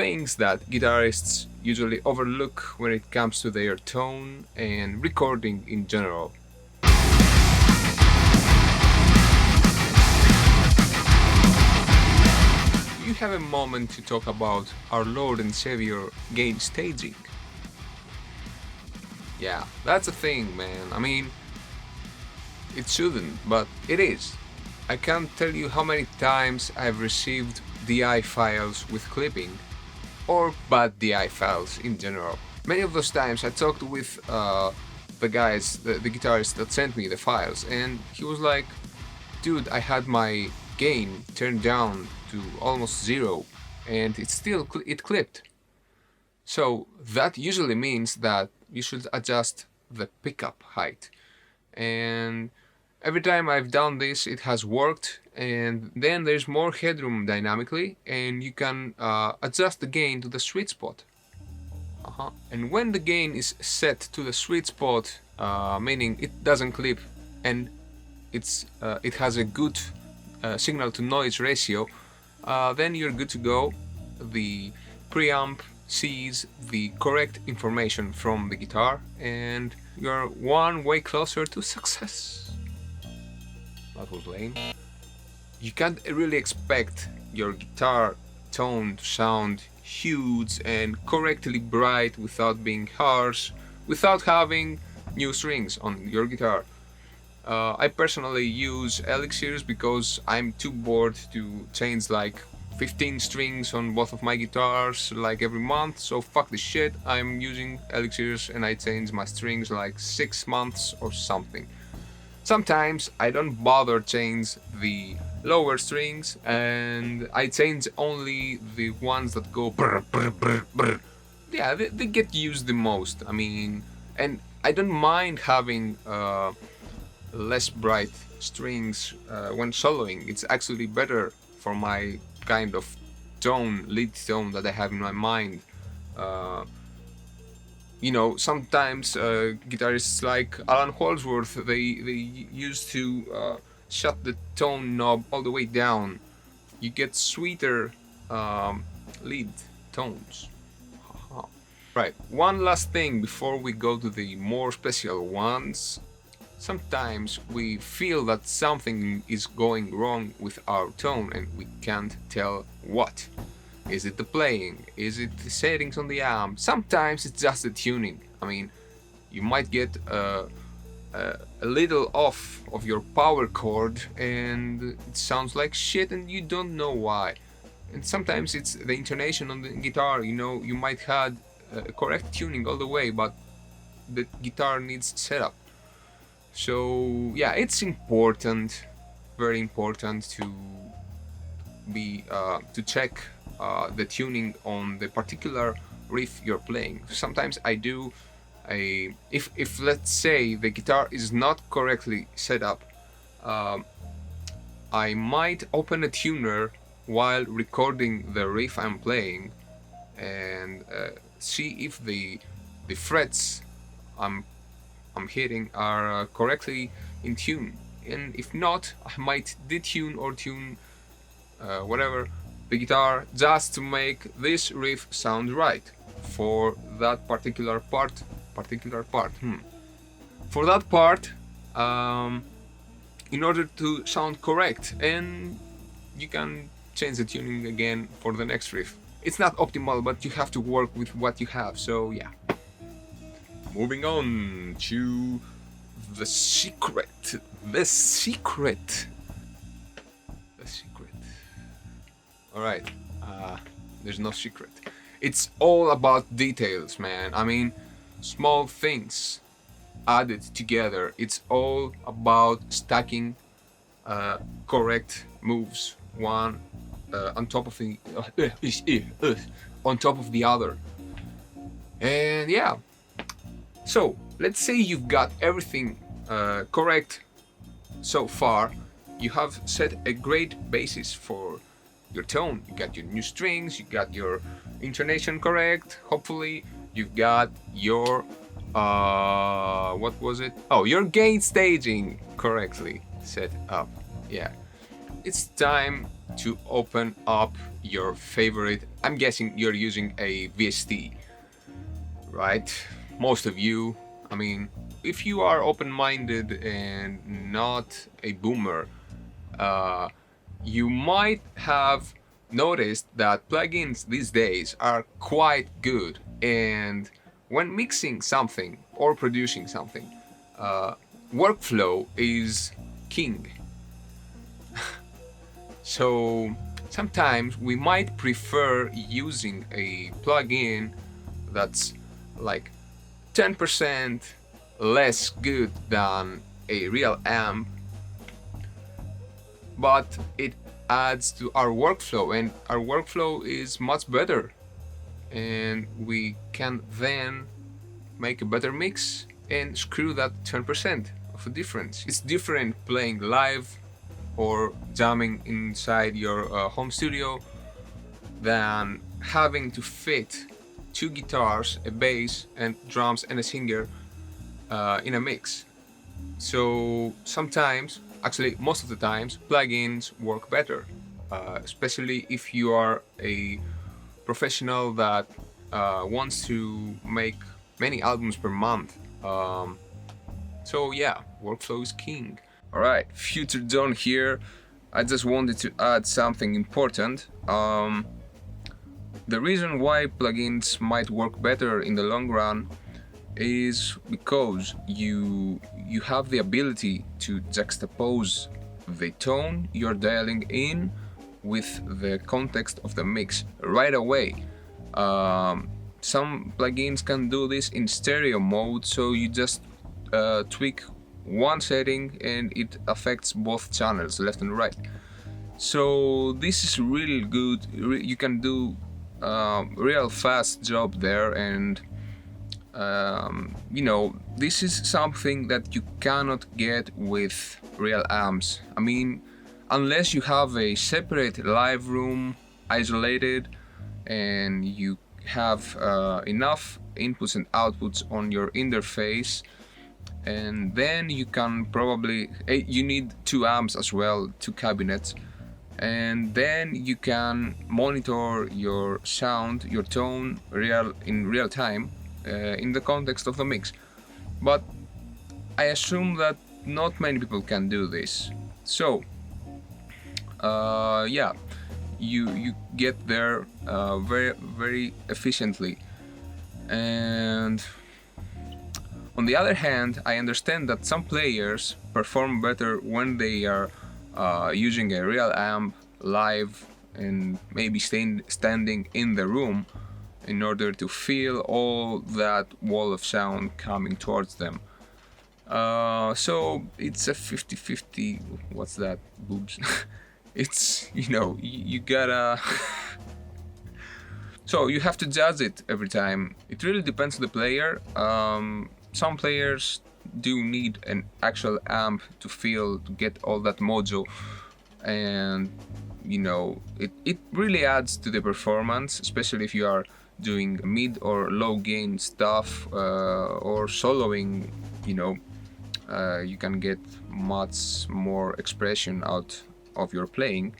things that guitarists usually overlook when it comes to their tone and recording in general. You have a moment to talk about our Lord and Savior gain staging. Yeah, that's a thing, man. I mean, it shouldn't, but it is. I can't tell you how many times I've received DI files with clipping, or bad DI files in general. Many of those times I talked with the guys, the guitarist that sent me the files, and he was like, dude, I had my gain turned down to almost 0 and it clipped. So that usually means that you should adjust the pickup height, and every time I've done this it has worked, and then there's more headroom dynamically and you can adjust the gain to the sweet spot. And when the gain is set to the sweet spot, meaning it doesn't clip and it has a good signal to noise ratio, then you're good to go. The preamp sees the correct information from the guitar and you're one way closer to success. That was lame. You can't really expect your guitar tone to sound huge and correctly bright without being harsh, without having new strings on your guitar. I personally use elixirs because I'm too bored to change like 15 strings on both of my guitars like every month, so fuck this shit. I'm using elixirs and I change my strings like 6 months or something. Sometimes I don't bother change the lower strings and I change only the ones that go brr, brr, brr, brr. Yeah, they get used the most. I mean, and I don't mind having less bright strings when soloing. It's actually better for my kind of tone, lead tone that I have in my mind. You know, sometimes guitarists like Alan Holdsworth, they used to shut the tone knob all the way down. You get sweeter lead tones. Right, one last thing before we go to the more special ones. Sometimes we feel that something is going wrong with our tone and we can't tell what. Is it the playing? Is it the settings on the amp? Sometimes it's just the tuning. I mean, you might get a little off of your power chord and it sounds like shit and you don't know why. And sometimes it's the intonation on the guitar. You know, you might have correct tuning all the way, but the guitar needs setup. So yeah, it's important, very important to be to check the tuning on the particular riff you're playing. Sometimes I do if let's say the guitar is not correctly set up, I might open a tuner while recording the riff I'm playing and see if the frets I'm hitting are correctly in tune, and if not, I might detune or tune whatever the guitar just to make this riff sound right for that particular part. For that part, in order to sound correct, and you can change the tuning again for the next riff. It's not optimal, but you have to work with what you have, so yeah. Moving on to the secret. Alright, there's no secret. It's all about details, man. I mean, small things added together. It's all about stacking correct moves, one on top of the other. And yeah. So, let's say you've got everything correct so far. You have set a great basis for your tone. You got your new strings, you got your intonation correct, hopefully. You've got your, what was it? Oh, your gain staging correctly set up. Yeah. it's time to open up your favorite. I'm guessing you're using a VST, right? Most of you. I mean, if you are open-minded and not a boomer, you might have noticed that plugins these days are quite good, and when mixing something or producing something, workflow is king. So sometimes we might prefer using a plugin that's like 10% less good than a real amp, but it adds to our workflow, and our workflow is much better, and we can then make a better mix and screw that 10% of a difference. It's different playing live or jamming inside your home studio than having to fit 2 guitars, a bass, and drums and a singer in a mix. So sometimes, actually most of the times, plugins work better, especially if you are a professional that wants to make many albums per month. So yeah, workflow is king. Alright, Future Dawn here. I just wanted to add something important. The reason why plugins might work better in the long run is because you have the ability to juxtapose the tone you're dialing in with the context of the mix right away. Some plugins can do this in stereo mode, so you just tweak one setting and it affects both channels, left and right. So this is really good. You can do real fast job there, and you know, this is something that you cannot get with real amps. I mean, unless you have a separate live room, isolated, and you have enough inputs and outputs on your interface, and then you can probably, you need 2 amps as well, 2 cabinets, and then you can monitor your sound, your tone in real time in the context of the mix. But I assume that not many people can do this. So yeah, you get there very efficiently. And on the other hand, I understand that some players perform better when they are using a real amp live and maybe standing in the room in order to feel all that wall of sound coming towards them. So it's a 50-50. What's that? Boobs. It's, you know, you gotta so you have to judge it every time. It really depends on the player. Some players do need an actual amp to get all that mojo, and you know, it really adds to the performance, especially if you are doing mid or low gain stuff or soloing. You know, you can get much more expression out of your playing.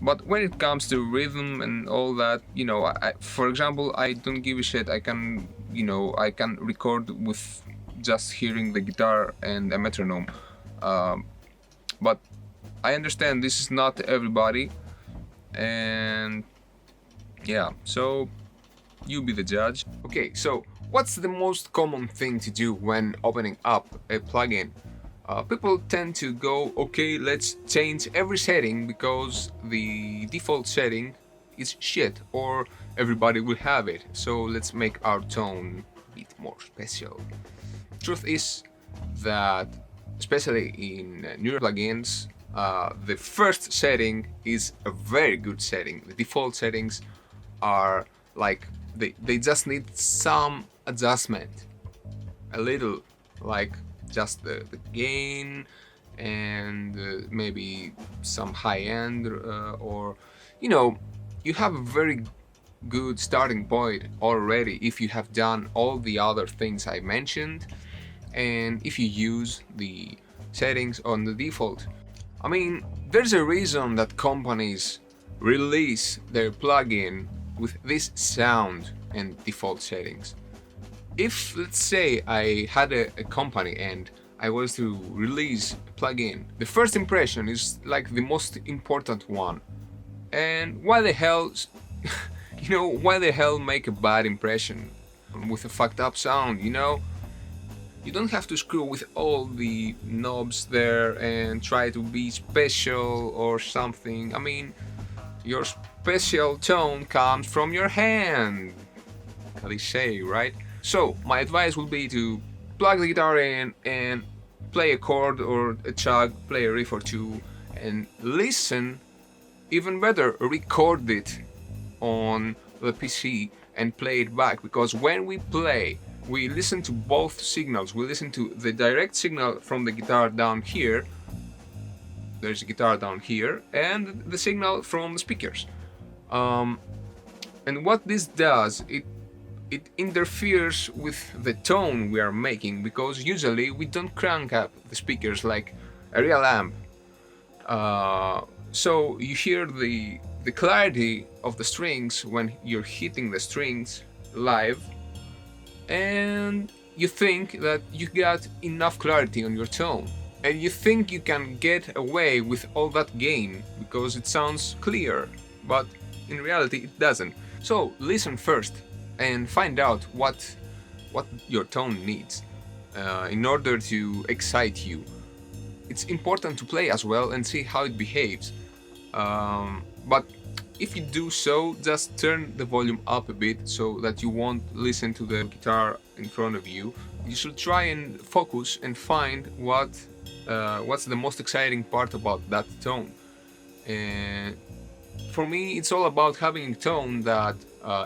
But when it comes to rhythm and all that, you know, for example, I don't give a shit. I can, you know, I can record with just hearing the guitar and a metronome. But I understand this is not everybody, and yeah, so you be the judge. Okay, so what's the most common thing to do when opening up a plugin? People tend to go, okay, let's change every setting because the default setting is shit, or everybody will have it, so let's make our tone a bit more special. Truth is that, especially in newer plugins, the first setting is a very good setting. The default settings are like, they just need some adjustment, a little, like just the gain and maybe some high end, or you know, you have a very good starting point already if you have done all the other things I mentioned, and if you use the settings on the default. I mean, there's a reason that companies release their plugin with this sound and default settings. If, let's say, I had a company and I was to release a plugin, the first impression is like the most important one. And why the hell, why the hell make a bad impression with a fucked up sound, You don't have to screw with all the knobs there and try to be special or something. I mean, your special tone comes from your hand, how they say, right? So, my advice would be to plug the guitar in and play a chord or a chug, play a riff or two, and listen. Even better, record it on the PC and play it back, because when we play, we listen to both signals. We listen to the direct signal from the guitar down here, there's a guitar down here, and the signal from the speakers. And what this does, it interferes with the tone we are making, because usually we don't crank up the speakers like a real amp. So you hear the clarity of the strings when you're hitting the strings live, and you think that you got enough clarity on your tone, and you think you can get away with all that gain because it sounds clear, but in reality it doesn't. So listen first and find out what your tone needs in order to excite you. It's important to play as well and see how it behaves. But if you do so, just turn the volume up a bit so that you won't listen to the guitar in front of you. You should try and focus and find what's the most exciting part about that tone. And for me, it's all about having a tone that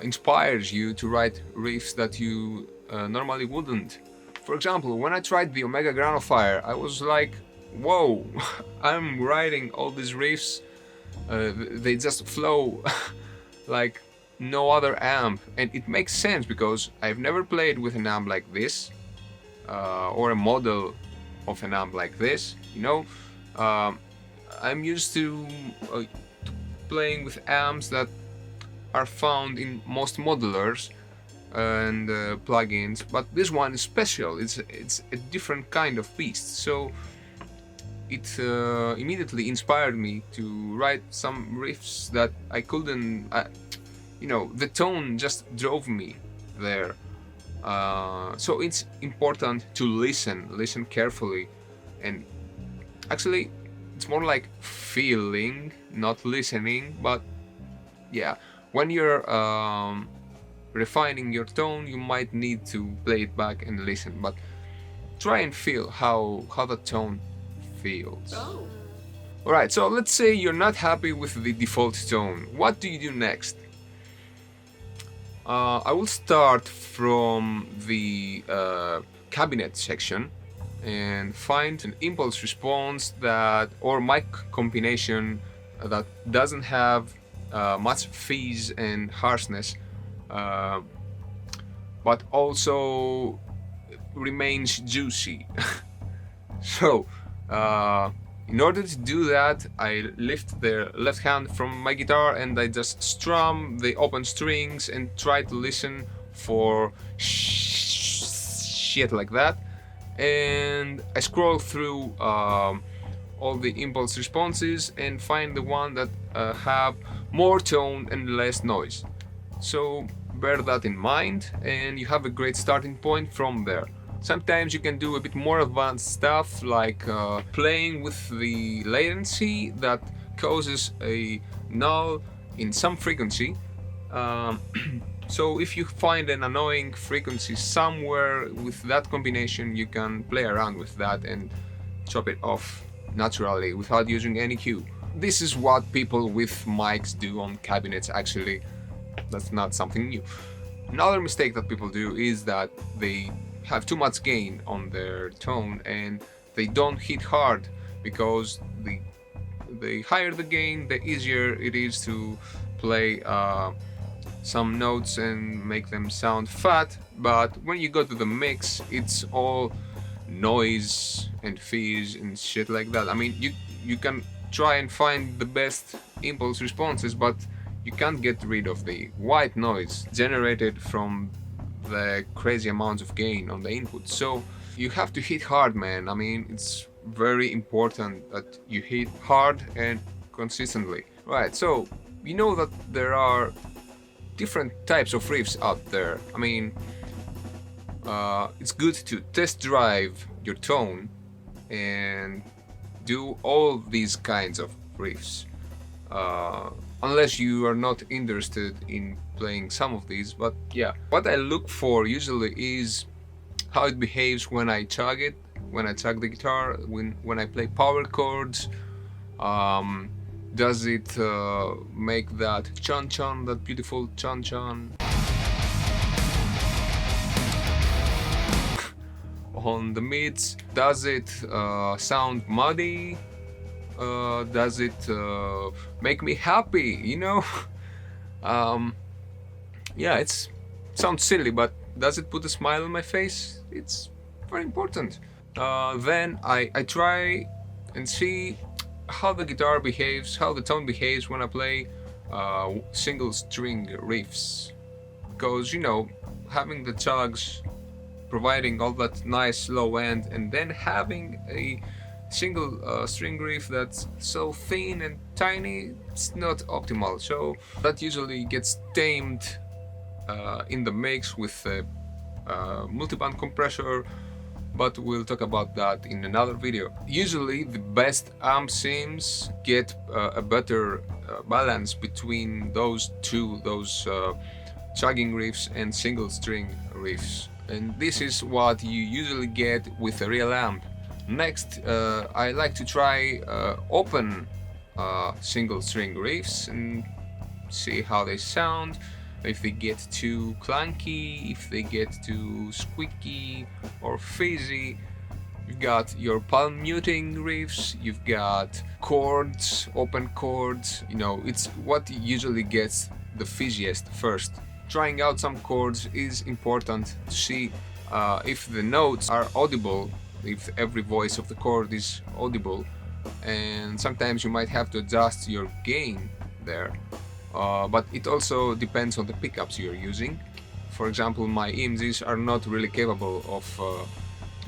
inspires you to write riffs that you normally wouldn't. For example, when I tried the Omega Granifier, I was like, whoa, I'm writing all these riffs, they just flow like no other amp, and it makes sense because I've never played with an amp like this, or a model of an amp like this, I'm used to playing with amps that are found in most modelers and plugins, but this one is special. It's a different kind of beast, so it immediately inspired me to write some riffs that I couldn't, the tone just drove me there. So it's important to listen carefully, and actually it's more like feeling, not listening, but yeah, when you're refining your tone, you might need to play it back and listen, but try and feel how the tone feels. Oh. Alright, so let's say you're not happy with the default tone. What do you do next? I will start from the cabinet section and find an impulse response or mic combination that doesn't have much fizz and harshness, but also remains juicy. So in order to do that, I lift the left hand from my guitar and I just strum the open strings and try to listen for shit like that, and I scroll through all the impulse responses and find the one that have more tone and less noise. So bear that in mind and you have a great starting point from there. Sometimes you can do a bit more advanced stuff, like playing with the latency that causes a null in some frequency. So if you find an annoying frequency somewhere with that combination, you can play around with that and chop it off naturally without using any cue. This is what people with mics do on cabinets, actually. That's not something new. Another mistake that people do is that they have too much gain on their tone and they don't hit hard, because the higher the gain, the easier it is to play some notes and make them sound fat. But when you go to the mix, it's all noise and fizz and shit like that. I mean, you can try and find the best impulse responses, but you can't get rid of the white noise generated from the crazy amounts of gain on the input. So you have to hit hard, man. I mean, it's very important that you hit hard and consistently. Right, so you know that there are different types of riffs out there. I mean, it's good to test drive your tone and do all these kinds of riffs, unless you are not interested in playing some of these. But yeah, what I look for usually is how it behaves when I chug it, when I chug the guitar, when I play power chords. Does it make that chun chun, that beautiful chun chun on the mids? Does it sound muddy? Does it make me happy, you know? Yeah, it sounds silly, but does it put a smile on my face? It's very important. Then I try and see how the guitar behaves, how the tone behaves when I play single string riffs. Because, you know, having the chugs, providing all that nice low end, and then having a single string riff that's so thin and tiny, it's not optimal. So that usually gets tamed in the mix with a multiband compressor, but we'll talk about that in another video. Usually the best amp sims get a better balance between those two, chugging riffs and single string riffs, and this is what you usually get with a real amp. Next, I like to try open single string riffs and see how they sound, if they get too clunky, if they get too squeaky or fizzy. You've got your palm muting riffs, you've got chords, open chords, you know, it's what usually gets the fizziest first. Trying out some chords is important to see if the notes are audible, if every voice of the chord is audible, and sometimes you might have to adjust your gain there. But it also depends on the pickups you're using. For example, my EMGs are not really capable of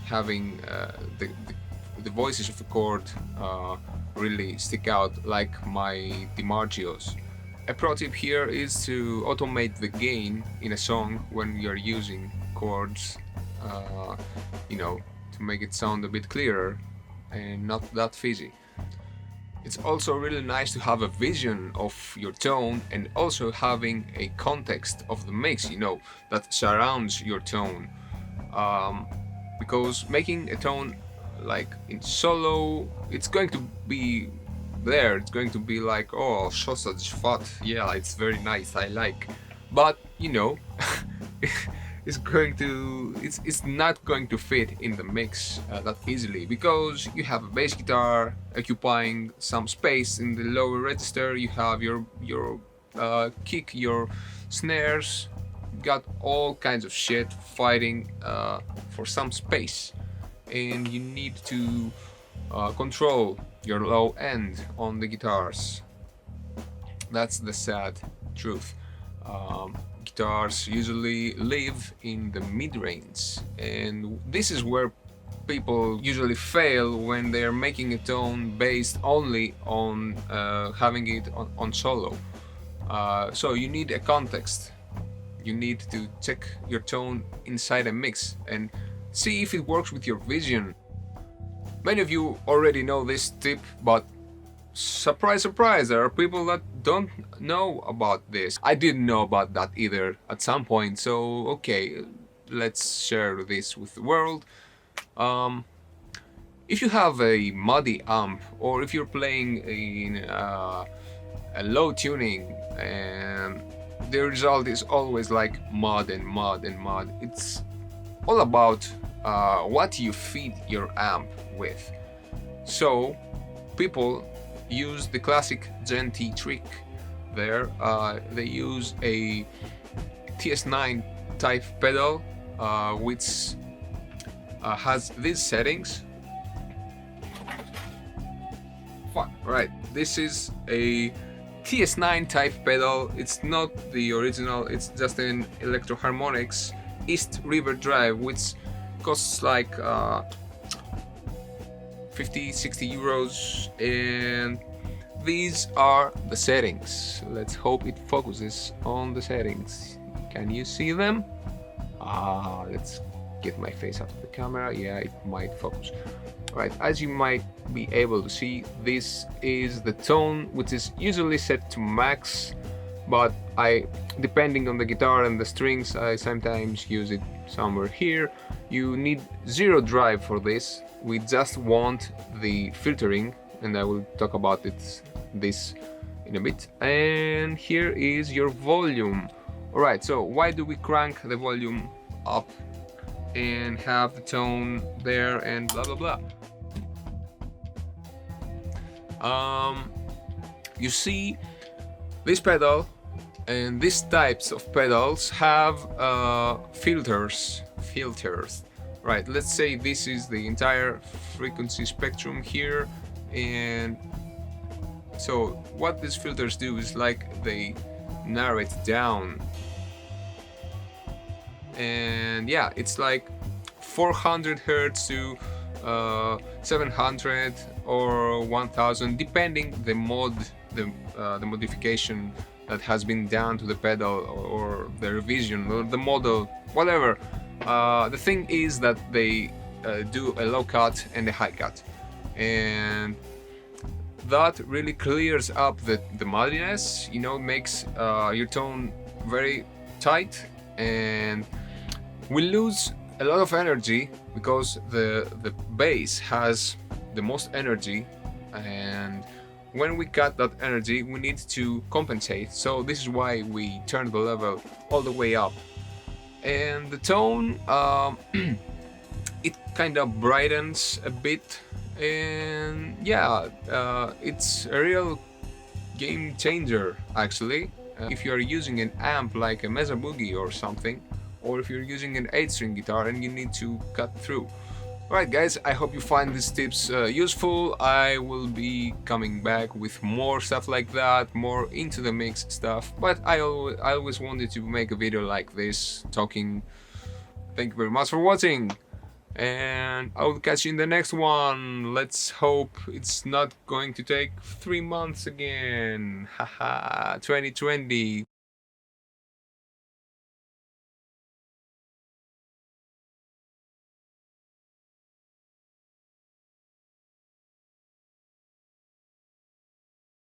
having the voices of the chord really stick out like my DiMargios. A pro tip here is to automate the gain in a song when you're using chords, you know, to make it sound a bit clearer and not that fizzy. It's also really nice to have a vision of your tone and also having a context of the mix, you know, that surrounds your tone. Because making a tone like in solo, it's going to be there, it's going to be like, oh, sausage fat, yeah, it's very nice, I like. But, you know, it's not going to fit in the mix that easily, because you have a bass guitar occupying some space in the lower register, you have your kick, your snares, you got all kinds of shit fighting for some space, and you need to control your low end on the guitars. That's the sad truth. Guitars usually live in the mid-range, and this is where people usually fail when they are making a tone based only on having it on solo. So you need a context. You need to check your tone inside a mix and see if it works with your vision. Many of you already know this tip, but surprise, surprise, there are people that don't know about this. I didn't know about that either at some point, so okay, let's share this with the world. If you have a muddy amp, or if you're playing in a low tuning and the result is always like mud and mud and mud, it's all about what you feed your amp with. So people use the classic Gen T trick there. They use a TS9 type pedal, which has these settings. Fuck, right, this is a TS9 type pedal. It's not the original, it's just an Electro Harmonix East River Drive, which costs like 50-60 euros, and these are the settings. Let's hope it focuses on the settings. Can you see them? Let's get my face out of the camera. Yeah, it might focus. Right, as you might be able to see, this is the tone, which is usually set to max, but depending on the guitar and the strings, I sometimes use it somewhere here. You need 0 drive for this. We just want the filtering, and I will talk about this in a bit. And here is your volume. Alright, so why do we crank the volume up and have the tone there and blah blah blah? You see, this pedal and these types of pedals have filters. Right, let's say this is the entire frequency spectrum here, and so what these filters do is like they narrow it down, and yeah, it's like 400 hertz to 700 or 1000, depending the modification that has been done to the pedal, or the revision, or the model, whatever. The thing is that they do a low cut and a high cut, and that really clears up the muddiness, you know, makes your tone very tight, and we lose a lot of energy because the bass has the most energy, and when we cut that energy we need to compensate. So this is why we turn the level all the way up, and the tone it kind of brightens a bit, and yeah, it's a real game changer actually. If you are using an amp like a Mesa Boogie or something, or if you're using an 8-string guitar and you need to cut through. Alright guys, I hope you find these tips useful. I will be coming back with more stuff like that, more into the mix stuff, but I always wanted to make a video like this, talking. Thank you very much for watching, and I will catch you in the next one. Let's hope it's not going to take 3 months again. Haha, 2020.